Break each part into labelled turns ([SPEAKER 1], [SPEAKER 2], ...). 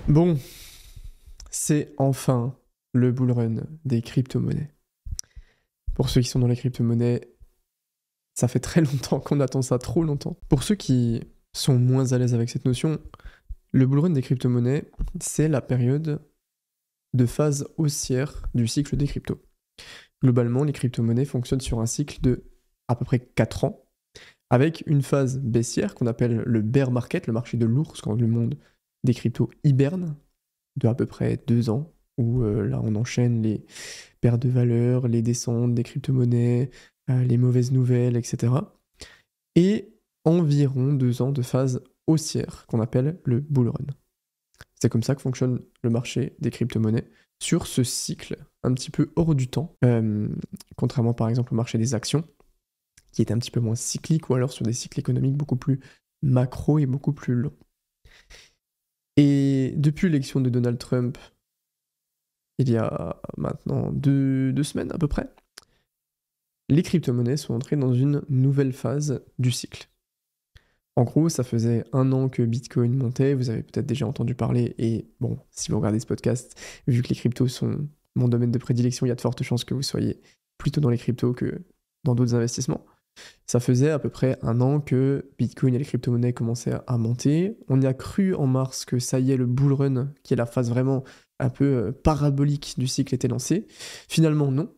[SPEAKER 1] Bon, c'est enfin le bull run des crypto-monnaies. Pour ceux qui sont dans les crypto-monnaies, ça fait très longtemps qu'on attend ça, trop longtemps. Pour ceux qui sont moins à l'aise avec cette notion, le bull run des crypto-monnaies, c'est la période de phase haussière du cycle des cryptos. Globalement, les crypto-monnaies fonctionnent sur un cycle de à peu près 4 ans, avec une phase baissière qu'on appelle le bear market, le marché de l'ours, quand le monde des cryptos hiberne, de à peu près 2 ans, où là on enchaîne les pertes de valeur, les descentes des crypto-monnaies, les mauvaises nouvelles, etc. Et environ 2 ans de phase haussière, qu'on appelle le bull run. C'est comme ça que fonctionne le marché des crypto-monnaies, sur ce cycle un petit peu hors du temps, contrairement par exemple au marché des actions, qui est un petit peu moins cyclique, ou alors sur des cycles économiques beaucoup plus macro et beaucoup plus longs. Et depuis l'élection de Donald Trump, il y a maintenant 2 semaines à peu près, les crypto-monnaies sont entrées dans une nouvelle phase du cycle. En gros, ça faisait 1 an que Bitcoin montait, vous avez peut-être déjà entendu parler, et bon, si vous regardez ce podcast, vu que les cryptos sont mon domaine de prédilection, il y a de fortes chances que vous soyez plutôt dans les cryptos que dans d'autres investissements. Ça faisait à peu près 1 an que Bitcoin et les crypto-monnaies commençaient à monter. On y a cru en mars que ça y est, le bull run, qui est la phase vraiment un peu parabolique du cycle, était lancé. Finalement, non.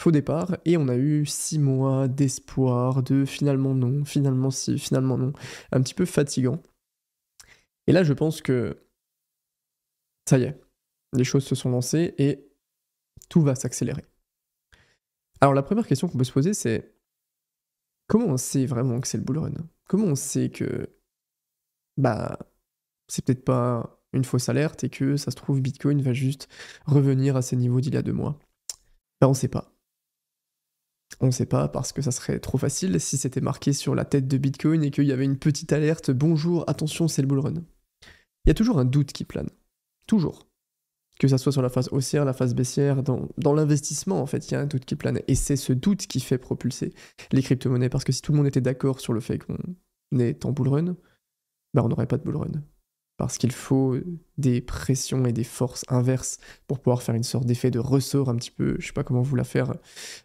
[SPEAKER 1] Faux départ. Et on a eu 6 mois d'espoir, de finalement non, finalement si, finalement non. Un petit peu fatigant. Et là, je pense que ça y est, les choses se sont lancées et tout va s'accélérer. Alors la première question qu'on peut se poser, c'est comment on sait vraiment que c'est le bull run? Comment on sait que bah c'est peut-être pas une fausse alerte et que ça se trouve Bitcoin va juste revenir à ses niveaux d'il y a 2 mois? Ben on sait pas. On sait pas parce que ça serait trop facile si c'était marqué sur la tête de Bitcoin et qu'il y avait une petite alerte bonjour, attention, c'est le bull run. Il y a toujours un doute qui plane. Toujours. Que ça soit sur la phase haussière, la phase baissière, dans l'investissement, en fait, il y a un doute qui plane. Et c'est ce doute qui fait propulser les crypto-monnaies. Parce que si tout le monde était d'accord sur le fait qu'on est en bull run, ben on n'aurait pas de bull run. Parce qu'il faut des pressions et des forces inverses pour pouvoir faire une sorte d'effet de ressort un petit peu, je sais pas comment vous la faire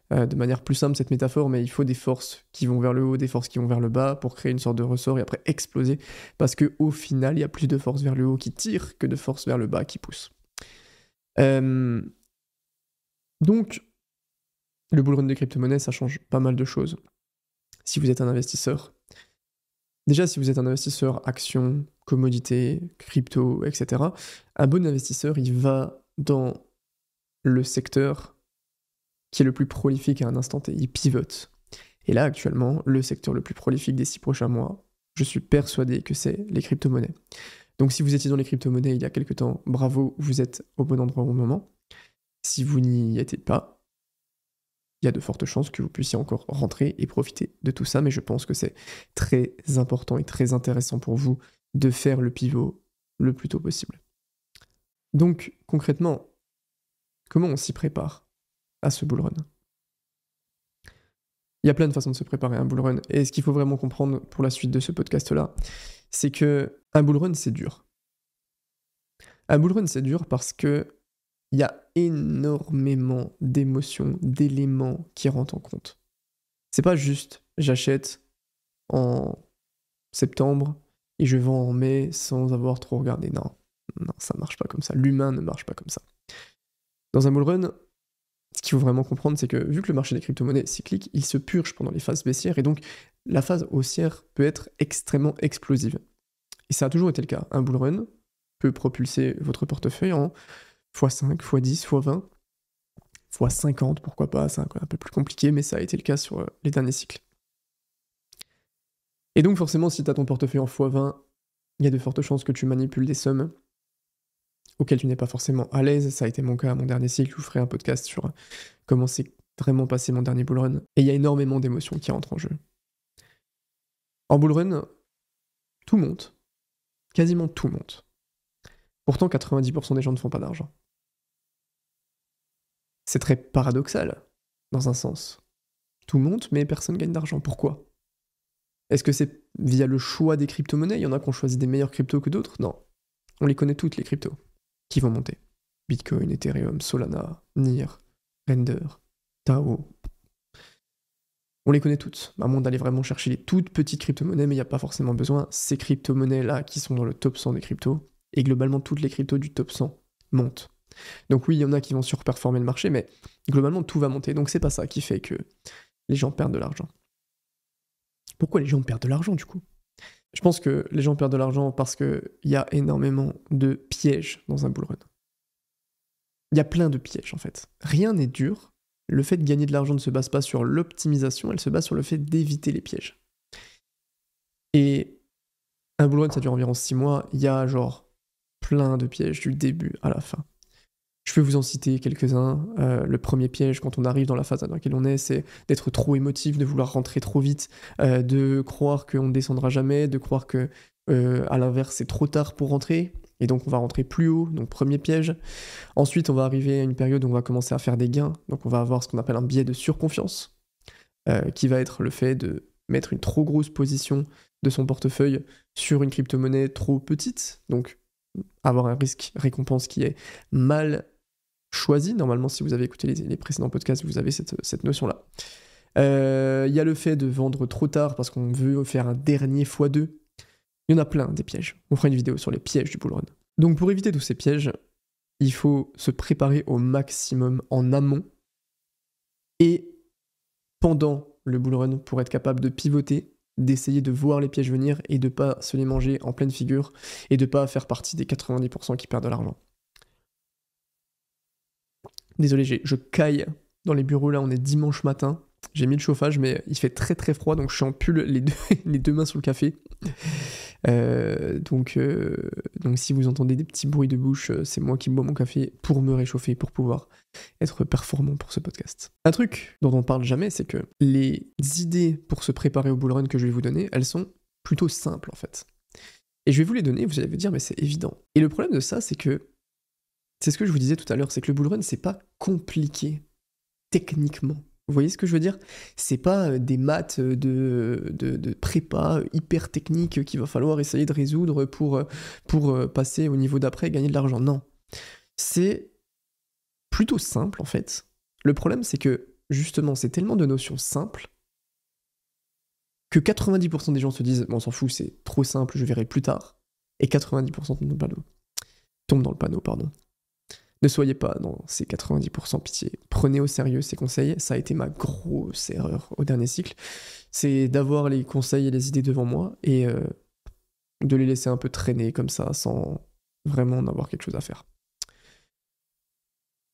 [SPEAKER 1] de manière plus simple cette métaphore, mais il faut des forces qui vont vers le haut, des forces qui vont vers le bas pour créer une sorte de ressort et après exploser, parce que au final, il y a plus de forces vers le haut qui tirent que de forces vers le bas qui poussent. Donc, le bull run des crypto-monnaies, ça change pas mal de choses. Si vous êtes un investisseur, déjà, si vous êtes un investisseur action, commodité, crypto, etc., un bon investisseur, il va dans le secteur qui est le plus prolifique à un instant T. Il pivote. Et là, actuellement, le secteur le plus prolifique des 6 prochains mois, je suis persuadé que c'est les crypto-monnaies. Donc si vous étiez dans les crypto-monnaies il y a quelques temps, bravo, vous êtes au bon endroit au bon moment. Si vous n'y étiez pas, il y a de fortes chances que vous puissiez encore rentrer et profiter de tout ça, mais je pense que c'est très important et très intéressant pour vous de faire le pivot le plus tôt possible. Donc, concrètement, comment on s'y prépare à ce bull run? Il y a plein de façons de se préparer à un bull run, et ce qu'il faut vraiment comprendre pour la suite de ce podcast-là, c'est que un bull run, c'est dur. Un bull run, c'est dur parce que il y a énormément d'émotions, d'éléments qui rentrent en compte. C'est pas juste j'achète en septembre et je vends en mai sans avoir trop regardé. Non, non, ça marche pas comme ça. L'humain ne marche pas comme ça. Dans un bull run, ce qu'il faut vraiment comprendre, c'est que vu que le marché des crypto-monnaies est cyclique, il se purge pendant les phases baissières et donc la phase haussière peut être extrêmement explosive. Et ça a toujours été le cas. Un bull run peut propulser votre portefeuille en x5, x10, x20, x50, pourquoi pas, c'est un peu plus compliqué, mais ça a été le cas sur les derniers cycles. Et donc forcément, si tu as ton portefeuille en x20, il y a de fortes chances que tu manipules des sommes auxquelles tu n'es pas forcément à l'aise. Ça a été mon cas à mon dernier cycle, je vous ferai un podcast sur comment s'est vraiment passé mon dernier bull run. Et il y a énormément d'émotions qui rentrent en jeu. En bull run, tout monte. Quasiment tout monte. Pourtant, 90% des gens ne font pas d'argent. C'est très paradoxal, dans un sens. Tout monte, mais personne gagne d'argent. Pourquoi? Est-ce que c'est via le choix des crypto-monnaies? Il y en a qui ont choisi des meilleures cryptos que d'autres? Non. On les connaît toutes, les cryptos. qui vont monter. Bitcoin, Ethereum, Solana, NIR, Render, Tao. On les connaît toutes, à moins d'aller vraiment chercher les toutes petites crypto-monnaies, mais il n'y a pas forcément besoin. Ces crypto-monnaies-là qui sont dans le top 100 des cryptos, et globalement toutes les cryptos du top 100 montent. Donc oui, il y en a qui vont surperformer le marché, mais globalement tout va monter. Donc c'est pas ça qui fait que les gens perdent de l'argent. Pourquoi les gens perdent de l'argent du coup ? Je pense que les gens perdent de l'argent parce qu'il y a énormément de pièges dans un bull run. Il y a plein de pièges en fait. Rien n'est dur. Le fait de gagner de l'argent ne se base pas sur l'optimisation, elle se base sur le fait d'éviter les pièges. Et un bull run ça dure environ 6 mois, il y a genre plein de pièges du début à la fin. Je peux vous en citer quelques-uns. Le premier piège, quand on arrive dans la phase dans laquelle on est, c'est d'être trop émotif, de vouloir rentrer trop vite, de croire qu'on ne descendra jamais, de croire que, à l'inverse, c'est trop tard pour rentrer, et donc on va rentrer plus haut, donc premier piège. Ensuite, on va arriver à une période où on va commencer à faire des gains, donc on va avoir ce qu'on appelle un biais de surconfiance, qui va être le fait de mettre une trop grosse position de son portefeuille sur une crypto-monnaie trop petite, donc avoir un risque-récompense qui est mal choisi. Normalement, si vous avez écouté les précédents podcasts, vous avez cette notion-là. Il y a le fait de vendre trop tard parce qu'on veut faire un dernier x2. Il y en a plein des pièges. On fera une vidéo sur les pièges du bull run. Donc pour éviter tous ces pièges, il faut se préparer au maximum en amont et pendant le bull run pour être capable de pivoter, d'essayer de voir les pièges venir et de ne pas se les manger en pleine figure et de ne pas faire partie des 90% qui perdent de l'argent. Désolé, je caille dans les bureaux, là on est dimanche matin, j'ai mis le chauffage mais il fait très très froid donc je suis en pull les deux mains sur le café. Donc si vous entendez des petits bruits de bouche, c'est moi qui bois mon café pour me réchauffer, pour pouvoir être performant pour ce podcast. Un truc dont on parle jamais, c'est que les idées pour se préparer au bull run que je vais vous donner, elles sont plutôt simples en fait. Et je vais vous les donner, vous allez vous dire mais c'est évident. Et le problème de ça, c'est que c'est ce que je vous disais tout à l'heure, c'est que le bull run, c'est pas compliqué techniquement. Vous voyez ce que je veux dire ? C'est pas des maths de prépa hyper techniques qu'il va falloir essayer de résoudre pour passer au niveau d'après et gagner de l'argent. Non. C'est plutôt simple en fait. Le problème, c'est que justement, c'est tellement de notions simples que 90% des gens se disent « on s'en fout, c'est trop simple, je verrai plus tard ». Et 90% tombent dans le panneau, pardon. Ne soyez pas dans ces 90%, pitié. Prenez au sérieux ces conseils. Ça a été ma grosse erreur au dernier cycle. C'est d'avoir les conseils et les idées devant moi et de les laisser un peu traîner comme ça sans vraiment en avoir quelque chose à faire.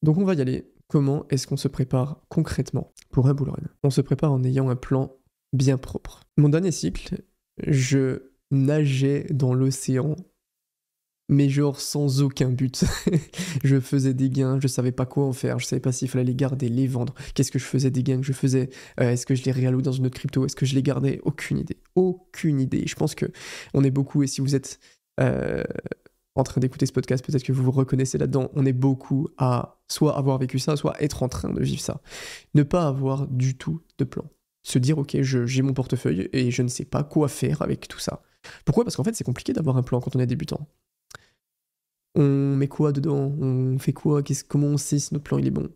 [SPEAKER 1] Donc on va y aller. Comment est-ce qu'on se prépare concrètement pour un bull run ? On se prépare en ayant un plan bien propre. Mon dernier cycle, je nageais dans l'océan mais genre sans aucun but. Je faisais des gains, je savais pas quoi en faire, je savais pas s'il fallait les garder, les vendre, qu'est-ce que je faisais des gains que je faisais, est-ce que je les réallouais dans une autre crypto, est-ce que je les gardais, aucune idée. Je pense que on est beaucoup, et si vous êtes en train d'écouter ce podcast, peut-être que vous vous reconnaissez là-dedans, on est beaucoup à soit avoir vécu ça, soit être en train de vivre ça. Ne pas avoir du tout de plan. Se dire, ok, j'ai mon portefeuille et je ne sais pas quoi faire avec tout ça. Pourquoi ? Parce qu'en fait, c'est compliqué d'avoir un plan quand on est débutant. On met quoi dedans ? On fait quoi ? Comment on sait si notre plan il est bon ?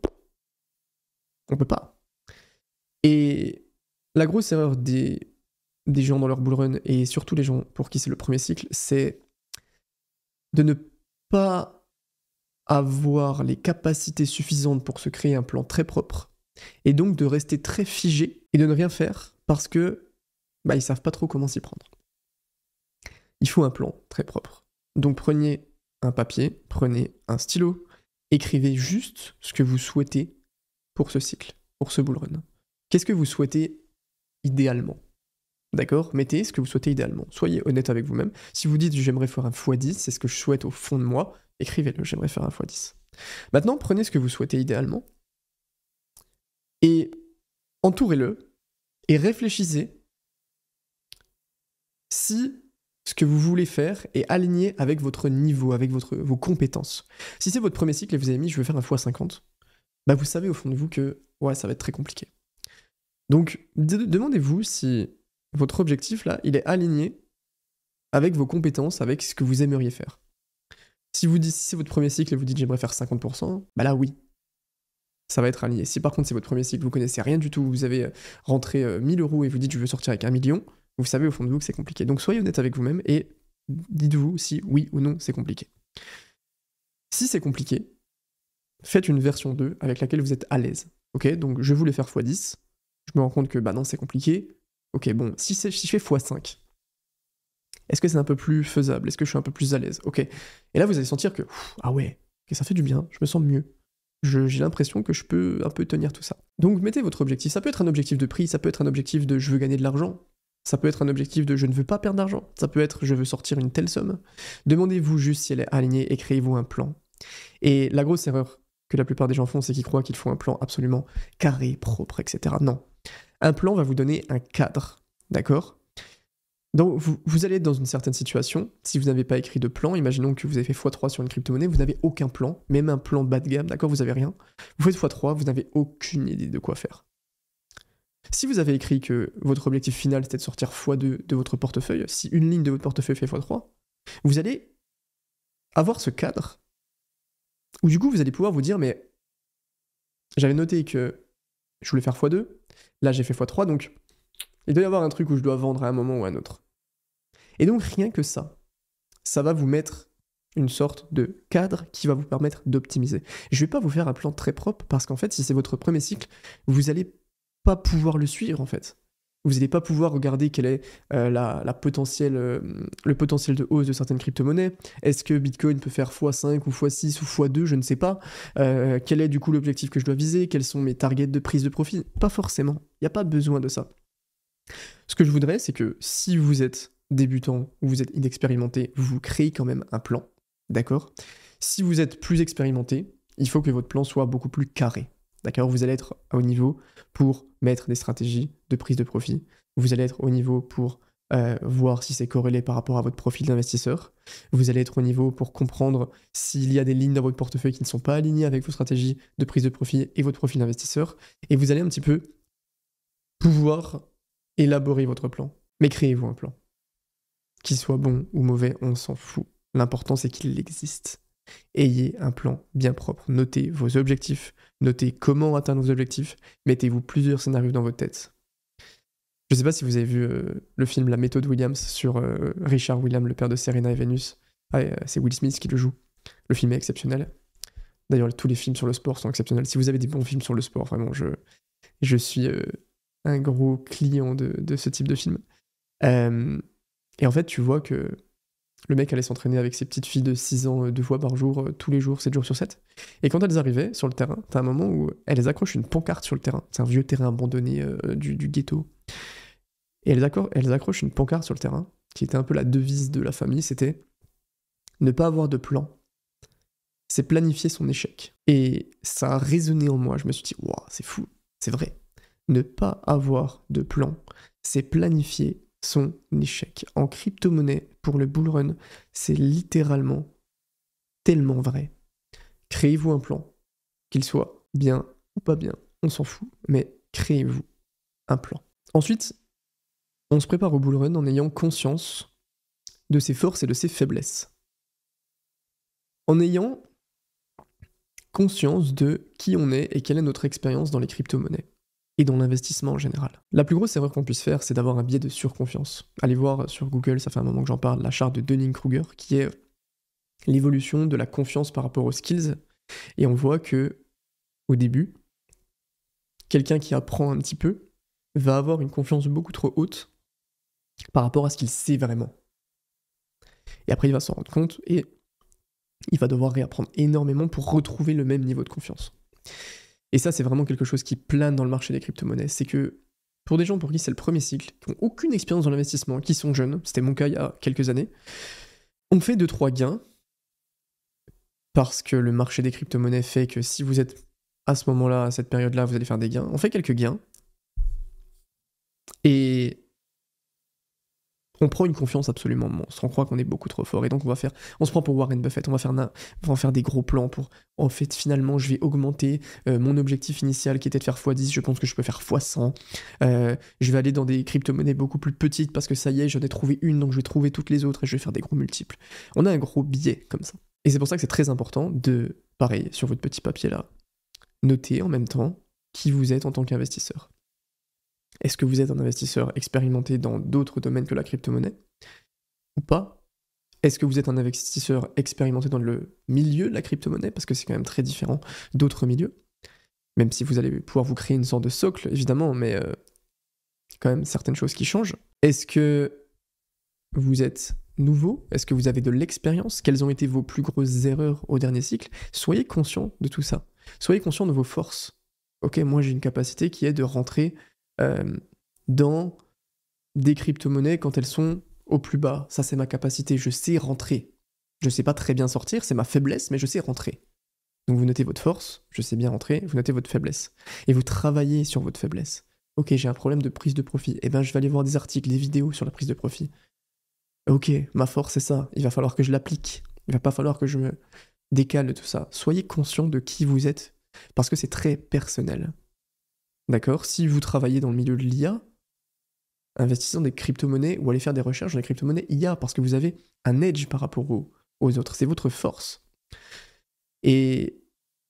[SPEAKER 1] On peut pas. Et la grosse erreur des gens dans leur bull run, et surtout les gens pour qui c'est le premier cycle, c'est de ne pas avoir les capacités suffisantes pour se créer un plan très propre, et donc de rester très figé et de ne rien faire parce que ils savent pas trop comment s'y prendre. Il faut un plan très propre. Donc prenez un papier, prenez un stylo, écrivez juste ce que vous souhaitez pour ce cycle, pour ce bull run. Qu'est-ce que vous souhaitez idéalement ? D'accord ? Mettez ce que vous souhaitez idéalement. Soyez honnête avec vous-même. Si vous dites « j'aimerais faire un x10 », c'est ce que je souhaite au fond de moi, écrivez-le « j'aimerais faire un x10 ». Maintenant, prenez ce que vous souhaitez idéalement et entourez-le et réfléchissez si ce que vous voulez faire est aligné avec votre niveau, avec vos compétences. Si c'est votre premier cycle et vous avez mis « je veux faire un x50 », vous savez au fond de vous que ça va être très compliqué. Donc, demandez-vous si votre objectif, là, il est aligné avec vos compétences, avec ce que vous aimeriez faire. Si c'est votre premier cycle et vous dites j'aimerais faire 50%, bah là oui, ça va être aligné. Si par contre c'est votre premier cycle, vous connaissez rien du tout, vous avez rentré 1000 euros et vous dites je veux sortir avec 1 million, vous savez au fond de vous que c'est compliqué. Donc soyez honnête avec vous-même et dites-vous si oui ou non c'est compliqué. Si c'est compliqué, faites une version 2 avec laquelle vous êtes à l'aise. Ok, donc je voulais faire x10, je me rends compte que bah non c'est compliqué. Ok, bon, si je fais x5, est-ce que c'est un peu plus faisable? Est-ce que je suis un peu plus à l'aise? Ok. Et là vous allez sentir que, ah ouais, que ça fait du bien, je me sens mieux. J'ai l'impression que je peux un peu tenir tout ça. Donc mettez votre objectif. Ça peut être un objectif de prix, ça peut être un objectif de je veux gagner de l'argent, ça peut être un objectif de je ne veux pas perdre d'argent, ça peut être je veux sortir une telle somme. Demandez-vous juste si elle est alignée et créez-vous un plan. Et la grosse erreur que la plupart des gens font, c'est qu'ils croient qu'il faut un plan absolument carré, propre, etc. Non. Un plan va vous donner un cadre, d'accord? Donc vous allez être dans une certaine situation, si vous n'avez pas écrit de plan, imaginons que vous avez fait x3 sur une crypto-monnaie, vous n'avez aucun plan, même un plan bas de gamme, d'accord, vous n'avez rien. Vous faites x3, vous n'avez aucune idée de quoi faire. Si vous avez écrit que votre objectif final c'était de sortir x2 de votre portefeuille, si une ligne de votre portefeuille fait x3, vous allez avoir ce cadre où du coup vous allez pouvoir vous dire mais j'avais noté que je voulais faire x2, là j'ai fait x3, donc il doit y avoir un truc où je dois vendre à un moment ou à un autre. Et donc rien que ça va vous mettre une sorte de cadre qui va vous permettre d'optimiser. Je vais pas vous faire un plan très propre parce qu'en fait, si c'est votre premier cycle, vous allez pas pouvoir le suivre en fait. Vous n'allez pas pouvoir regarder quel est le potentiel de hausse de certaines crypto-monnaies. Est-ce que Bitcoin peut faire x5 ou x6 ou x2, je ne sais pas. Quel est du coup l'objectif que je dois viser? Quels sont mes targets de prise de profit? Pas forcément. Il n'y a pas besoin de ça. Ce que je voudrais, c'est que si vous êtes débutant ou vous êtes inexpérimenté, vous créez quand même un plan, d'accord? Si vous êtes plus expérimenté, il faut que votre plan soit beaucoup plus carré, d'accord? Vous allez être au niveau pour mettre des stratégies de prise de profit, vous allez être au niveau pour voir si c'est corrélé par rapport à votre profil d'investisseur, vous allez être au niveau pour comprendre s'il y a des lignes dans votre portefeuille qui ne sont pas alignées avec vos stratégies de prise de profit et votre profil d'investisseur, et vous allez un petit peu pouvoir élaborer votre plan, mais créez-vous un plan. Qu'il soit bon ou mauvais, on s'en fout. L'important, c'est qu'il existe. Ayez un plan bien propre. Notez vos objectifs, notez comment atteindre vos objectifs, mettez-vous plusieurs scénarios dans votre tête. Je ne sais pas si vous avez vu le film La méthode Williams sur Richard Williams, le père de Serena et Venus. C'est Will Smith qui le joue. Le film est exceptionnel. D'ailleurs, tous les films sur le sport sont exceptionnels. Si vous avez des bons films sur le sport, vraiment, je suis un gros client de ce type de film. Et en fait, tu vois que le mec allait s'entraîner avec ses petites filles de 6 ans 2 fois par jour, tous les jours, 7 jours sur 7. Et quand elles arrivaient sur le terrain, t'as un moment où elles accrochent une pancarte sur le terrain. C'est un vieux terrain abandonné du ghetto. Et elles accrochent une pancarte sur le terrain, qui était un peu la devise de la famille, c'était ne pas avoir de plan, c'est planifier son échec. Et ça a résonné en moi, je me suis dit, waouh, c'est fou, c'est vrai. Ne pas avoir de plan, c'est planifier son échec. En crypto-monnaie, pour le bull run, c'est littéralement tellement vrai. Créez-vous un plan, qu'il soit bien ou pas bien, on s'en fout, mais créez-vous un plan. Ensuite, on se prépare au bull run en ayant conscience de ses forces et de ses faiblesses. En ayant conscience de qui on est et quelle est notre expérience dans les crypto-monnaies et dans l'investissement en général. La plus grosse erreur qu'on puisse faire, c'est d'avoir un biais de surconfiance. Allez voir sur Google, ça fait un moment que j'en parle, la charte de Dunning-Kruger, qui est l'évolution de la confiance par rapport aux skills. Et on voit que, au début, quelqu'un qui apprend un petit peu va avoir une confiance beaucoup trop haute par rapport à ce qu'il sait vraiment. Et après, il va s'en rendre compte et il va devoir réapprendre énormément pour retrouver le même niveau de confiance. Et ça, c'est vraiment quelque chose qui plane dans le marché des crypto-monnaies. C'est que pour des gens pour qui c'est le premier cycle, qui n'ont aucune expérience dans l'investissement, qui sont jeunes, c'était mon cas il y a quelques années, on fait 2-3 gains parce que le marché des crypto-monnaies fait que si vous êtes à ce moment-là, à cette période-là, vous allez faire des gains. On fait quelques gains et on prend une confiance absolument monstre, on croit qu'on est beaucoup trop fort, et donc on se prend pour Warren Buffett, on va faire des gros plans pour, en fait, finalement, je vais augmenter mon objectif initial qui était de faire x10, je pense que je peux faire x100, je vais aller dans des crypto-monnaies beaucoup plus petites, parce que ça y est, j'en ai trouvé une, donc je vais trouver toutes les autres, et je vais faire des gros multiples. On a un gros biais comme ça. Et c'est pour ça que c'est très important de, pareil, sur votre petit papier là, noter en même temps qui vous êtes en tant qu'investisseur. Est-ce que vous êtes un investisseur expérimenté dans d'autres domaines que la crypto-monnaie ou pas? Est-ce que vous êtes un investisseur expérimenté dans le milieu de la crypto-monnaie? Parce que c'est quand même très différent d'autres milieux. Même si vous allez pouvoir vous créer une sorte de socle, évidemment, mais quand même certaines choses qui changent. Est-ce que vous êtes nouveau? Est-ce que vous avez de l'expérience? Quelles ont été vos plus grosses erreurs au dernier cycle? Soyez conscient de tout ça. Soyez conscient de vos forces. Ok, moi j'ai une capacité qui est de rentrer dans des crypto-monnaies quand elles sont au plus bas. Ça, c'est ma capacité. Je sais rentrer. Je sais pas très bien sortir, c'est ma faiblesse, mais je sais rentrer. Donc vous notez votre force, je sais bien rentrer, vous notez votre faiblesse. Et vous travaillez sur votre faiblesse. Ok, j'ai un problème de prise de profit. Eh ben, je vais aller voir des articles, des vidéos sur la prise de profit. Ok, ma force, c'est ça. Il va falloir que je l'applique. Il va pas falloir que je me décale de tout ça. Soyez conscient de qui vous êtes, parce que c'est très personnel. D'accord? Si vous travaillez dans le milieu de l'IA, investissez dans des crypto-monnaies ou allez faire des recherches dans les crypto-monnaies IA parce que vous avez un edge par rapport aux autres. C'est votre force. Et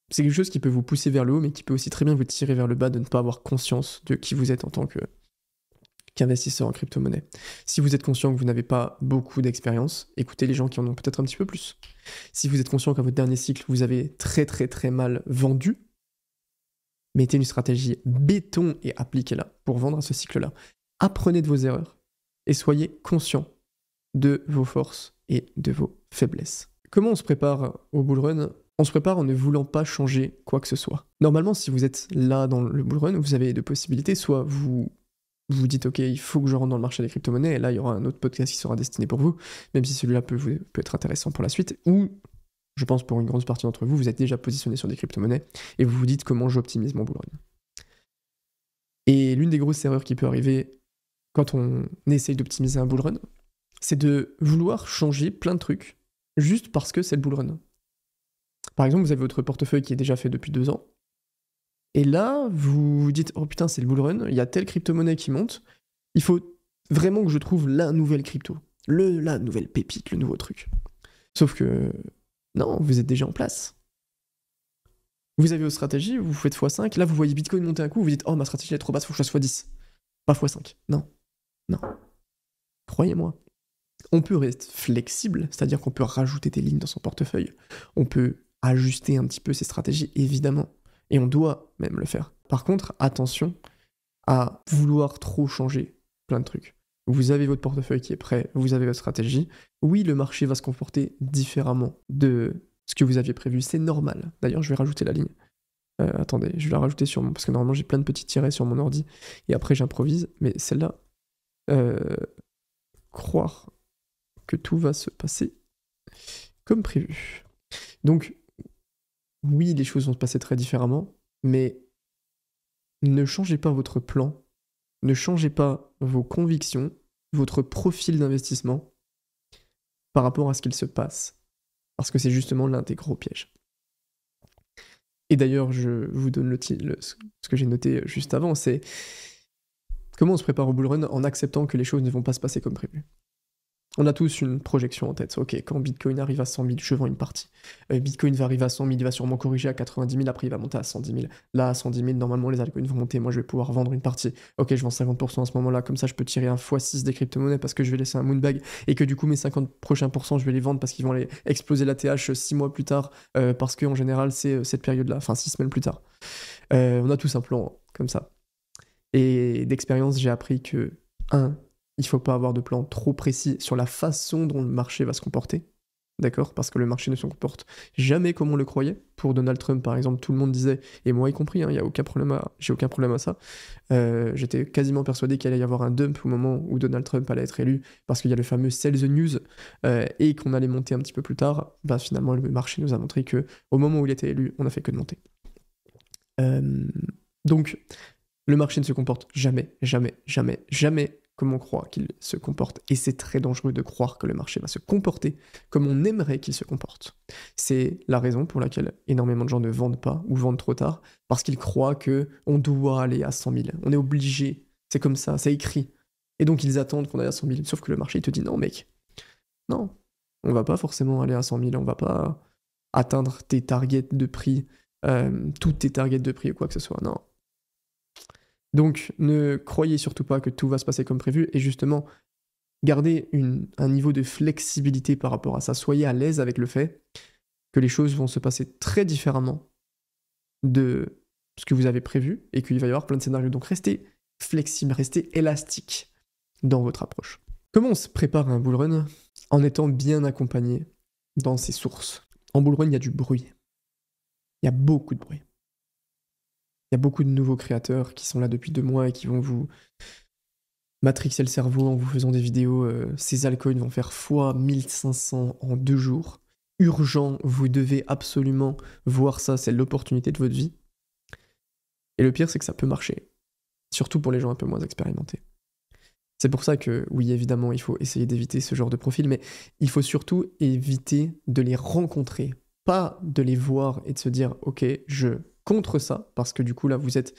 [SPEAKER 1] c'est quelque chose qui peut vous pousser vers le haut, mais qui peut aussi très bien vous tirer vers le bas de ne pas avoir conscience de qui vous êtes en tant qu'investisseur en crypto-monnaie. Si vous êtes conscient que vous n'avez pas beaucoup d'expérience, écoutez les gens qui en ont peut-être un petit peu plus. Si vous êtes conscient qu'à votre dernier cycle, vous avez très très très mal vendu, mettez une stratégie béton et appliquez-la pour vendre à ce cycle-là. Apprenez de vos erreurs et soyez conscient de vos forces et de vos faiblesses. Comment on se prépare au bull run? On se prépare en ne voulant pas changer quoi que ce soit. Normalement, si vous êtes là dans le bull run, vous avez deux possibilités. Soit vous dites, ok, il faut que je rentre dans le marché des crypto-monnaies, et là, il y aura un autre podcast qui sera destiné pour vous, même si celui-là peut être intéressant pour la suite. Ou, je pense pour une grande partie d'entre vous, vous êtes déjà positionné sur des crypto-monnaies, et vous vous dites comment j'optimise mon bull run. Et l'une des grosses erreurs qui peut arriver quand on essaye d'optimiser un bull run, c'est de vouloir changer plein de trucs juste parce que c'est le bull run. Par exemple, vous avez votre portefeuille qui est déjà fait depuis 2 ans, et là, vous vous dites, oh putain, c'est le bull run, il y a telle crypto-monnaie qui monte, il faut vraiment que je trouve la nouvelle crypto, la nouvelle pépite, le nouveau truc. Sauf que, non, vous êtes déjà en place. Vous avez vos stratégies, vous faites x5, là vous voyez Bitcoin monter un coup, vous dites, oh ma stratégie est trop basse, faut que je fasse x10. Pas x5. Non. Croyez-moi. On peut rester flexible, c'est-à-dire qu'on peut rajouter des lignes dans son portefeuille. On peut ajuster un petit peu ses stratégies, évidemment. Et on doit même le faire. Par contre, attention à vouloir trop changer plein de trucs. Vous avez votre portefeuille qui est prêt, vous avez votre stratégie. Oui, le marché va se comporter différemment de ce que vous aviez prévu, c'est normal. D'ailleurs, je vais rajouter la ligne. Attendez, je vais la rajouter sur mon... Parce que normalement, j'ai plein de petits tirets sur mon ordi, et après, j'improvise. Mais celle-là, croire que tout va se passer comme prévu. Donc, oui, les choses vont se passer très différemment, mais ne changez pas votre plan, ne changez pas vos convictions, votre profil d'investissement par rapport à ce qu'il se passe, parce que c'est justement l'un des gros pièges. Et d'ailleurs, je vous donne ce que j'ai noté juste avant, c'est comment on se prépare au bull run en acceptant que les choses ne vont pas se passer comme prévu. On a tous une projection en tête. Ok, quand Bitcoin arrive à 100 000, je vends une partie. Bitcoin va arriver à 100 000, il va sûrement corriger à 90 000, après il va monter à 110 000. Là, à 110 000, normalement, les altcoins vont monter, moi je vais pouvoir vendre une partie. Ok, je vends 50% à ce moment-là, comme ça je peux tirer un x6 des crypto-monnaies parce que je vais laisser un moonbag, et que du coup mes 50 prochains pourcents, je vais les vendre parce qu'ils vont aller exploser la TH 6 mois plus tard, parce qu'en général, c'est cette période-là, enfin 6 semaines plus tard. On a tous un plan comme ça. Et d'expérience, j'ai appris que, il ne faut pas avoir de plan trop précis sur la façon dont le marché va se comporter, d'accord? Parce que le marché ne se comporte jamais comme on le croyait. Pour Donald Trump, par exemple, tout le monde disait, et moi y compris, j'ai aucun problème à ça, j'étais quasiment persuadé qu'il allait y avoir un dump au moment où Donald Trump allait être élu, parce qu'il y a le fameux Sell the News, et qu'on allait monter un petit peu plus tard. Finalement, le marché nous a montré que au moment où il était élu, on n'a fait que de monter. Donc, le marché ne se comporte jamais comme on croit qu'il se comporte. Et c'est très dangereux de croire que le marché va se comporter comme on aimerait qu'il se comporte. C'est la raison pour laquelle énormément de gens ne vendent pas ou vendent trop tard, parce qu'ils croient qu'on doit aller à 100 000. On est obligé, c'est comme ça, c'est écrit. Et donc ils attendent qu'on aille à 100 000. Sauf que le marché il te dit non mec, non, on va pas forcément aller à 100 000, on va pas atteindre tes targets de prix, toutes tes targets de prix ou quoi que ce soit, non. Donc ne croyez surtout pas que tout va se passer comme prévu, et justement, gardez un niveau de flexibilité par rapport à ça. Soyez à l'aise avec le fait que les choses vont se passer très différemment de ce que vous avez prévu, et qu'il va y avoir plein de scénarios. Donc restez flexible, restez élastique dans votre approche. Comment on se prépare à un bull run? En étant bien accompagné dans ses sources. En bull run, il y a du bruit. Il y a beaucoup de bruit. Il y a beaucoup de nouveaux créateurs qui sont là depuis 2 mois et qui vont vous matrixer le cerveau en vous faisant des vidéos. Ces altcoins vont faire x1500 en 2 jours. Urgent, vous devez absolument voir ça, c'est l'opportunité de votre vie. Et le pire, c'est que ça peut marcher. Surtout pour les gens un peu moins expérimentés. C'est pour ça que, oui, évidemment, il faut essayer d'éviter ce genre de profil, mais il faut surtout éviter de les rencontrer. Pas de les voir et de se dire, ok, je contre ça, parce que du coup, là, vous êtes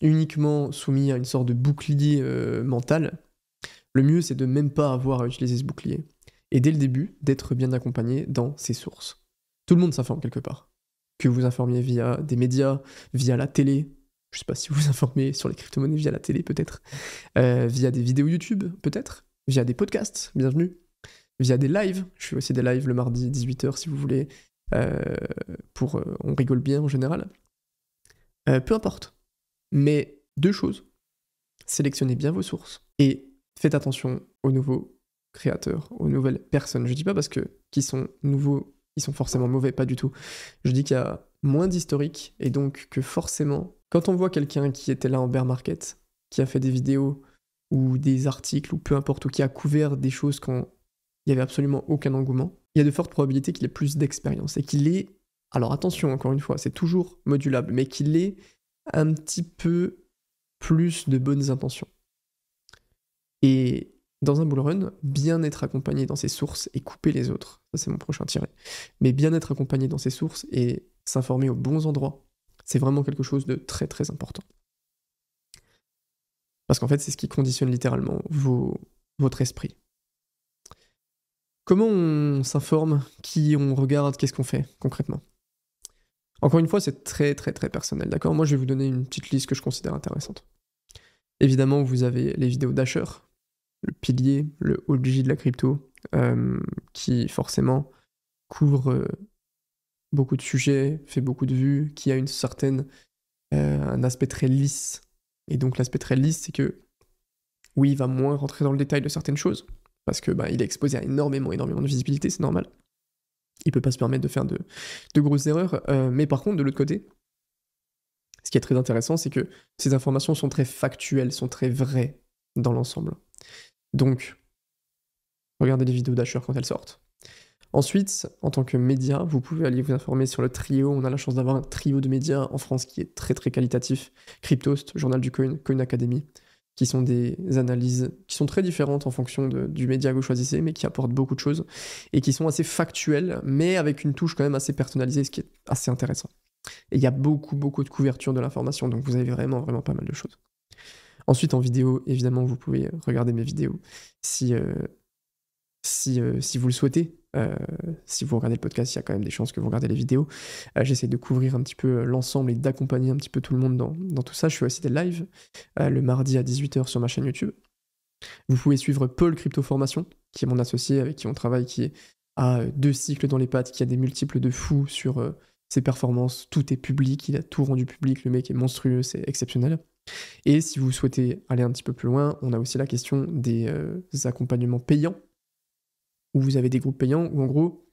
[SPEAKER 1] uniquement soumis à une sorte de bouclier mental. Le mieux, c'est de même pas avoir à utiliser ce bouclier. Et dès le début, d'être bien accompagné dans ses sources. Tout le monde s'informe quelque part. Que vous informiez via des médias, via la télé, je sais pas si vous vous informez sur les crypto-monnaies via la télé peut-être, via des vidéos YouTube peut-être, via des podcasts, bienvenue, via des lives, je fais aussi des lives le mardi 18h si vous voulez, on rigole bien en général. Peu importe. Mais 2 choses. Sélectionnez bien vos sources et faites attention aux nouveaux créateurs, aux nouvelles personnes. Je dis pas parce que qui sont nouveaux, ils sont forcément mauvais, pas du tout. Je dis qu'il y a moins d'historique et donc que forcément, quand on voit quelqu'un qui était là en bear market, qui a fait des vidéos ou des articles ou peu importe, ou qui a couvert des choses quand il n'y avait absolument aucun engouement, il y a de fortes probabilités qu'il ait plus d'expérience et qu'il ait, alors attention encore une fois, c'est toujours modulable, mais qu'il ait un petit peu plus de bonnes intentions. Et dans un bull run, bien être accompagné dans ses sources et couper les autres, ça c'est mon prochain tiré, mais bien être accompagné dans ses sources et s'informer aux bons endroits, c'est vraiment quelque chose de très très important. Parce qu'en fait, c'est ce qui conditionne littéralement votre esprit. Comment on s'informe, qui on regarde, qu'est-ce qu'on fait concrètement? Encore une fois, c'est très très très personnel, d'accord? Moi, je vais vous donner une petite liste que je considère intéressante. Évidemment, vous avez les vidéos d'Asher, le pilier, le OG de la crypto, qui forcément couvre beaucoup de sujets, fait beaucoup de vues, qui a un aspect très lisse. Et donc l'aspect très lisse, c'est que oui, il va moins rentrer dans le détail de certaines choses, parce que il est exposé à énormément de visibilité, c'est normal. Il peut pas se permettre de faire de grosses erreurs, mais par contre, de l'autre côté, ce qui est très intéressant, c'est que ces informations sont très factuelles, sont très vraies dans l'ensemble. Donc, regardez les vidéos d'Asher quand elles sortent. Ensuite, en tant que média, vous pouvez aller vous informer sur le trio. On a la chance d'avoir un trio de médias en France qui est très très qualitatif. Cryptost, Journal du Coin, Coin Academy, qui sont des analyses qui sont très différentes en fonction du média que vous choisissez, mais qui apportent beaucoup de choses, et qui sont assez factuelles, mais avec une touche quand même assez personnalisée, ce qui est assez intéressant. Et il y a beaucoup de couverture de l'information, donc vous avez vraiment pas mal de choses. Ensuite, en vidéo, évidemment, vous pouvez regarder mes vidéos si vous le souhaitez. Si vous regardez le podcast, il y a quand même des chances que vous regardez les vidéos. J'essaie de couvrir un petit peu l'ensemble et d'accompagner un petit peu tout le monde dans tout ça. Je fais aussi des lives le mardi à 18h sur ma chaîne YouTube. Vous pouvez suivre Paul Crypto Formation, qui est mon associé avec qui on travaille, qui a 2 cycles dans les pattes, qui a des multiples de fous sur ses performances. Tout est public, il a tout rendu public. Le mec est monstrueux, c'est exceptionnel. Et si vous souhaitez aller un petit peu plus loin, on a aussi la question des accompagnements payants, où vous avez des groupes payants, où en gros,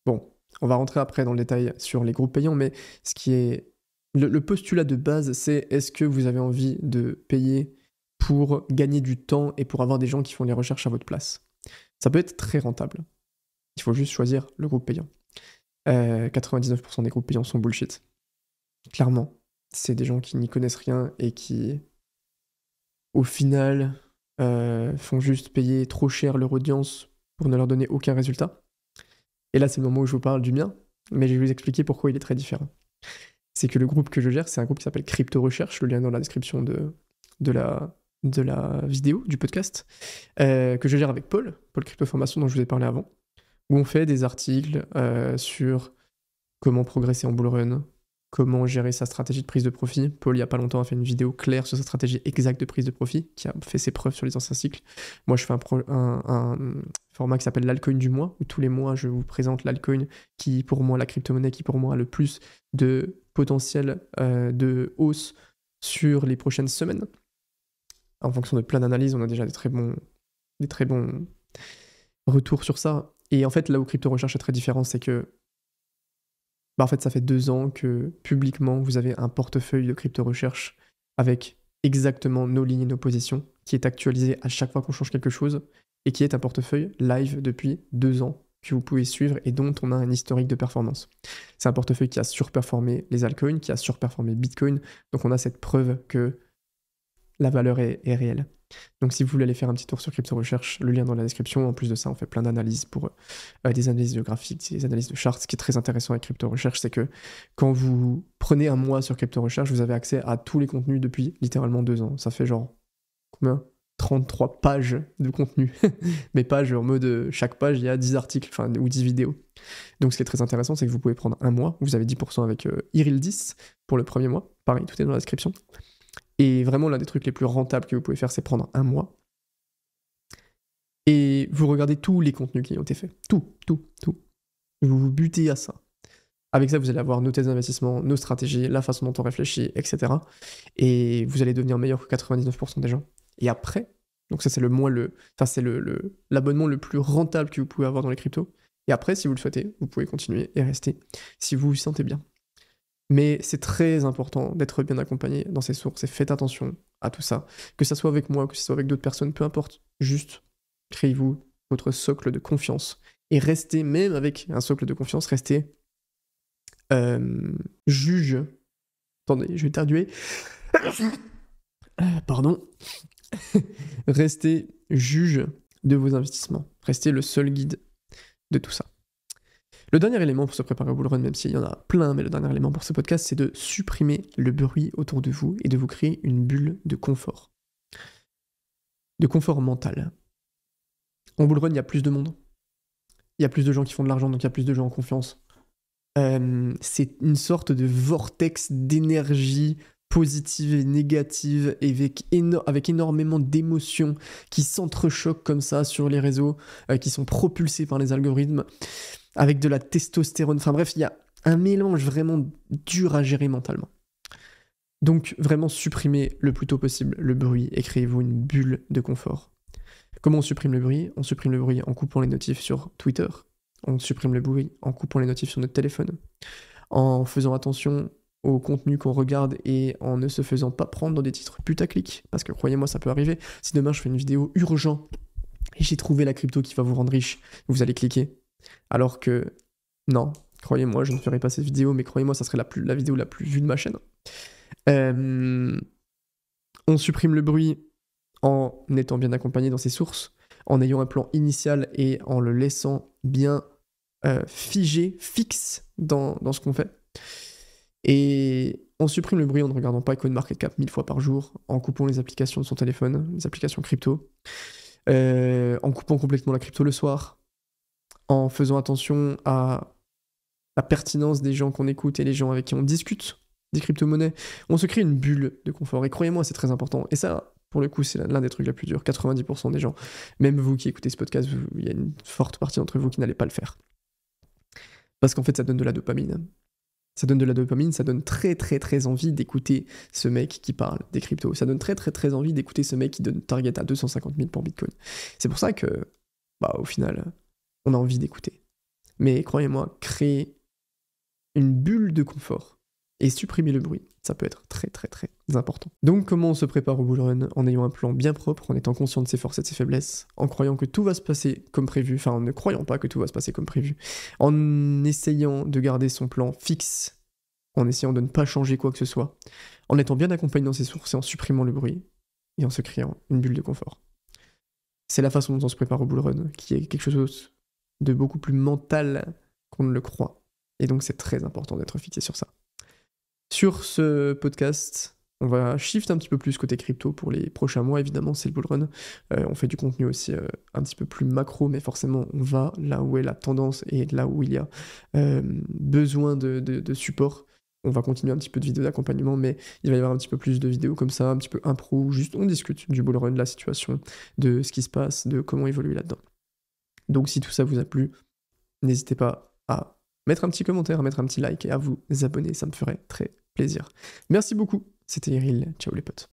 [SPEAKER 1] bon, on va rentrer après dans le détail sur les groupes payants, mais ce qui est le postulat de base, c'est est-ce que vous avez envie de payer pour gagner du temps et pour avoir des gens qui font les recherches à votre place? Ça peut être très rentable. Il faut juste choisir le groupe payant. 99% des groupes payants sont bullshit. Clairement, c'est des gens qui n'y connaissent rien et qui au final, font juste payer trop cher leur audience pour ne leur donner aucun résultat. Et là, c'est le moment où je vous parle du mien, mais je vais vous expliquer pourquoi il est très différent. C'est que le groupe que je gère, c'est un groupe qui s'appelle Crypto Recherche, le lien est dans la description de la vidéo, du podcast, que je gère avec Paul Crypto Formation dont je vous ai parlé avant, où on fait des articles sur comment progresser en bull run, comment gérer sa stratégie de prise de profit. Paul, il n'y a pas longtemps, a fait une vidéo claire sur sa stratégie exacte de prise de profit, qui a fait ses preuves sur les anciens cycles. Moi, je fais un format qui s'appelle l'altcoin du mois, où tous les mois, je vous présente l'altcoin qui, pour moi, la crypto-monnaie qui, pour moi, a le plus de potentiel de hausse sur les prochaines semaines. En fonction de plein d'analyses, on a déjà des très bons retours sur ça. Et en fait, là où Crypto Recherche est très différent, c'est que en fait, ça fait 2 ans que publiquement, vous avez un portefeuille de Crypto Recherche avec exactement nos lignes et nos positions, qui est actualisé à chaque fois qu'on change quelque chose, et qui est un portefeuille live depuis 2 ans, que vous pouvez suivre et dont on a un historique de performance. C'est un portefeuille qui a surperformé les altcoins, qui a surperformé Bitcoin, donc on a cette preuve que la valeur est réelle. Donc si vous voulez aller faire un petit tour sur Crypto Recherche, le lien dans la description. En plus de ça, on fait plein d'analyses pour des analyses de graphiques, des analyses de charts. Ce qui est très intéressant avec Crypto Recherche, c'est que quand vous prenez un mois sur Crypto Recherche, vous avez accès à tous les contenus depuis littéralement 2 ans. Ça fait genre, combien 33 pages de contenu. Mais pages en mode, chaque page, il y a 10 articles, ou 10 vidéos. Donc ce qui est très intéressant, c'est que vous pouvez prendre un mois. Vous avez 10% avec Iril10 pour le premier mois. Pareil, tout est dans la description. Et vraiment, l'un des trucs les plus rentables que vous pouvez faire, c'est prendre un mois. Et vous regardez tous les contenus qui ont été faits. Tout. Vous vous butez à ça. Avec ça, vous allez avoir nos thèses d'investissement, nos stratégies, la façon dont on réfléchit, etc. Et vous allez devenir meilleur que 99% des gens. Et après, donc ça c'est l'abonnement le plus rentable que vous pouvez avoir dans les cryptos. Et après, si vous le souhaitez, vous pouvez continuer et rester si vous vous sentez bien. Mais c'est très important d'être bien accompagné dans ces sources et faites attention à tout ça. Que ça soit avec moi ou que ce soit avec d'autres personnes, peu importe. Juste, créez-vous votre socle de confiance. Et restez, même avec un socle de confiance, restez juge. Attendez, je vais éternuer. Pardon. Restez juge de vos investissements. Restez le seul guide de tout ça. Le dernier élément pour se préparer au bull run, même s'il y en a plein, mais le dernier élément pour ce podcast, c'est de supprimer le bruit autour de vous et de vous créer une bulle de confort. De confort mental. En bull run, il y a plus de monde. Il y a plus de gens qui font de l'argent, donc il y a plus de gens en confiance. C'est une sorte de vortex d'énergie positive et négative, avec énormément d'émotions qui s'entrechoquent comme ça sur les réseaux, qui sont propulsés par les algorithmes, avec de la testostérone. Enfin bref, il y a un mélange vraiment dur à gérer mentalement. Donc vraiment supprimez le plus tôt possible le bruit et créez-vous une bulle de confort. Comment on supprime le bruit ? On supprime le bruit en coupant les notifs sur Twitter. On supprime le bruit en coupant les notifs sur notre téléphone. En faisant attention au contenu qu'on regarde et en ne se faisant pas prendre dans des titres putaclic. Parce que croyez-moi, ça peut arriver. Si demain je fais une vidéo urgent et j'ai trouvé la crypto qui va vous rendre riche, vous allez cliquer. Alors que non, croyez-moi, je ne ferai pas cette vidéo, mais croyez-moi, ça serait la vidéo la plus vue de ma chaîne. On supprime le bruit en étant bien accompagné dans ses sources, en ayant un plan initial et en le laissant bien figé, fixe dans ce qu'on fait. Et on supprime le bruit en ne regardant pas CoinMarketCap 1000 fois par jour, en coupant les applications de son téléphone, les applications crypto, en coupant complètement la crypto le soir, en faisant attention à la pertinence des gens qu'on écoute et les gens avec qui on discute des crypto-monnaies. On se crée une bulle de confort. Et croyez-moi, c'est très important. Et ça, pour le coup, c'est l'un des trucs les plus durs. 90% des gens, même vous qui écoutez ce podcast, il y a une forte partie d'entre vous qui n'allez pas le faire. Parce qu'en fait, ça donne de la dopamine. Ça donne de la dopamine, ça donne très très très envie d'écouter ce mec qui parle des cryptos. Ça donne très très très envie d'écouter ce mec qui donne target à 250 000 pour Bitcoin. C'est pour ça que, au final, on a envie d'écouter. Mais croyez-moi, créer une bulle de confort et supprimer le bruit, ça peut être très très très important. Donc comment on se prépare au bull run ? En ayant un plan bien propre, en étant conscient de ses forces et de ses faiblesses, en croyant que tout va se passer comme prévu, enfin en ne croyant pas que tout va se passer comme prévu, en essayant de garder son plan fixe, en essayant de ne pas changer quoi que ce soit, en étant bien accompagné dans ses sources et en supprimant le bruit. et en se créant une bulle de confort. C'est la façon dont on se prépare au bull run, qui est quelque chose de beaucoup plus mental qu'on ne le croit. Et donc c'est très important d'être fixé sur ça. Sur ce podcast, on va shift un petit peu plus côté crypto pour les prochains mois, évidemment, c'est le bull run. On fait du contenu aussi un petit peu plus macro, mais forcément, on va là où est la tendance et là où il y a besoin de support. On va continuer un petit peu de vidéos d'accompagnement, mais il va y avoir un petit peu plus de vidéos comme ça, un petit peu impro, juste on discute du bull run, de la situation, de ce qui se passe, de comment évoluer là-dedans. Donc si tout ça vous a plu, n'hésitez pas à mettre un petit commentaire, à mettre un petit like et à vous abonner, ça me ferait très plaisir. Merci beaucoup, c'était Eril, ciao les potes.